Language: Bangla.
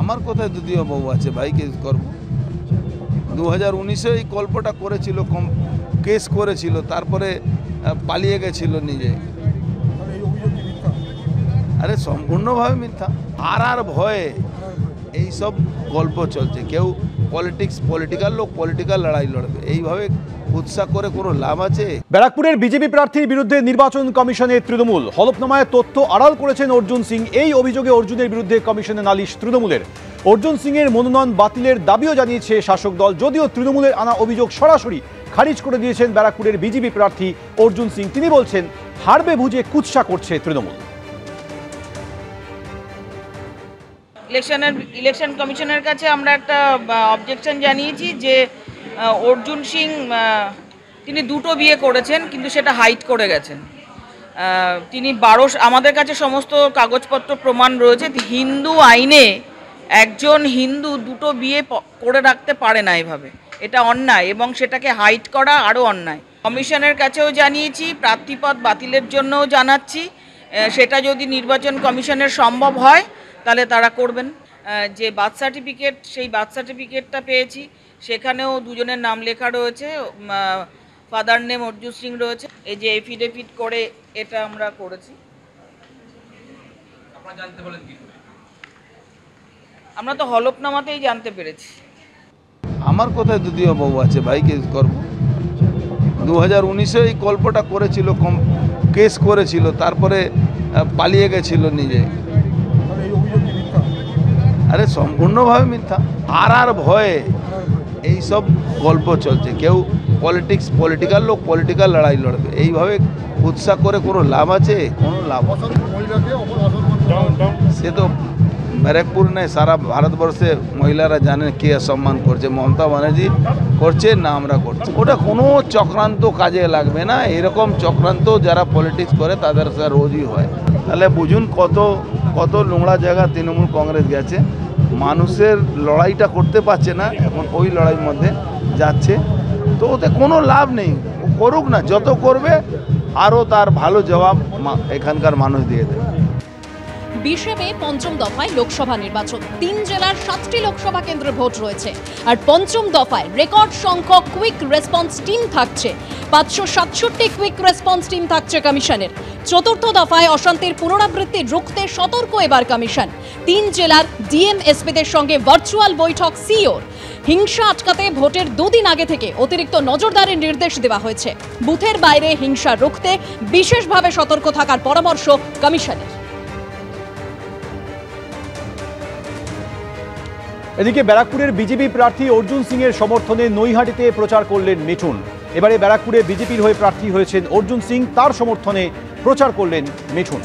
আমার কোথায় দ্বিতীয় বউ আছে ভাই, কেস করব। 2019-এ এই গল্পটা করেছিল, কেস করেছিল, তারপরে পালিয়ে গেছিল নিজে। আরে সম্পূর্ণভাবে মিথ্যা। আর ভয়ে এইসব গল্প চলছে। কেউ পলিটিক্যাল লোক পলিটিক্যাল লড়াই লড়বে, এইভাবে উৎসাহ করে কোনো লাভ আছে? ব্যারাকপুরের বিজেপি প্রার্থীর বিরুদ্ধে নির্বাচন কমিশনের তৃণমূল হলফনামায় তথ্য আড়াল করেছেন অর্জুন সিং। এই অভিযোগে অর্জুনের বিরুদ্ধে কমিশনে নালিশ তৃণমূলের। অর্জুন সিং এর মনোনয়ন বাতিলের দাবিও জানিয়েছে শাসক দল, যদিও তৃণমূলের আনা অভিযোগ সরাসরি খারিজ করে দিয়েছেন ব্যারাকপুরের বিজেপি প্রার্থী অর্জুন সিং। তিনি বলছেন, হারবে বুঝে কুৎসা করছে তৃণমূল। ইলেকশন কমিশনের কাছে আমরা একটা অবজেকশন জানিয়েছি যে অর্জুন সিং তিনি দুটো বিয়ে করেছেন, কিন্তু সেটা হাইড করে গেছেন। তিনি আমাদের কাছে সমস্ত কাগজপত্র প্রমাণ রয়েছে। হিন্দু আইনে একজন হিন্দু দুটো বিয়ে করে রাখতে পারে না এভাবে, এটা অন্যায়, এবং সেটাকে হাইড করা আরও অন্যায়। কমিশনের কাছেও জানিয়েছি, প্রার্থীপদ বাতিলের জন্যও জানাচ্ছি। সেটা যদি নির্বাচন কমিশনের সম্ভব হয় তাহলে তারা করবেন। যে বার্থ সার্টিফিকেট, সেই বার্থ সার্টিফিকেটটা পেয়েছি, সেখানেও দুজনের নাম লেখা রয়েছে, ফাদার নেম অর্জুন সিং রয়েছে। এই যে এফিডেভিট করে এটা আমরা করেছি। আমরা তো হলফনামাতেই জানতে পেরেছি। আমার কোথায় দ্বিতীয় বউ আছে ভাই, কেস করব। 2019-এ এই গল্পটা করেছিল, কেস করেছিল, তারপরে পালিয়ে গেছিল নিজে। আরে সম্পূর্ণভাবে মিথ্যা। আর ভয়ে এইসব গল্প চলছে। কেউ পলিটিক্যাল লোক পলিটিক্যাল লড়াই লড়বে, এইভাবে উৎসাহ করে কোনো লাভ আছে? কোনো লাভ। সে তো ব্যারাকপুর নয়, সারা ভারতবর্ষে মহিলারা জানে কে সম্মান করছে। মমতা ব্যানার্জি করছে না আমরা করছি। ওটা কোনো চক্রান্ত কাজে লাগবে না। এরকম চক্রান্ত যারা পলিটিক্স করে তাদের সাথে রোজই হয়। তাহলে বুঝুন কত নোংরা জায়গা তৃণমূল কংগ্রেস গেছে। মানুষের লড়াইটা করতে পারছে না, এখন ওই লড়াইয়ের মধ্যে যাচ্ছে। তো ওতে কোনো লাভ নেই। ও করুক না, যত করবে আরও তার ভালো জবাব এখানকার মানুষ দিয়ে দেবে। 20 মে পঞ্চম দফায় লোকসভা নির্বাচন। 3 জেলার 7টি লোকসভা কেন্দ্রে ভোট রয়েছে। আর পঞ্চম দফায় রেকর্ড সংখ্যক কুইক রেসপন্স টিম থাকছে। 567টি কুইক রেসপন্স টিম থাকছে কমিশনের। চতুর্থ দফায় অশান্তির পুনরাবৃত্তি রুখতে সতর্ক এবার কমিশন। 3 জেলার ডিএম-এসপিদের সঙ্গে ভার্চুয়াল বৈঠক সিইওর। হিংসা আটকাতে ভোটের 2 দিন আগে থেকে অতিরিক্ত নজরদারির নির্দেশ দেওয়া হয়েছে। বুথের বাইরে হিংসা রুখতে বিশেষভাবে সতর্ক থাকার পরামর্শ কমিশনের। এদিকে ব্যারাকপুরের বিজেপি প্রার্থী অর্জুন সিং এর সমর্থনে নৈহাটিতে প্রচার করলেন মিঠুন। এবারে ব্যারাকপুরে বিজেপির হয়ে প্রার্থী হয়েছেন অর্জুন সিং, তার সমর্থনে প্রচার করলেন মিঠুন।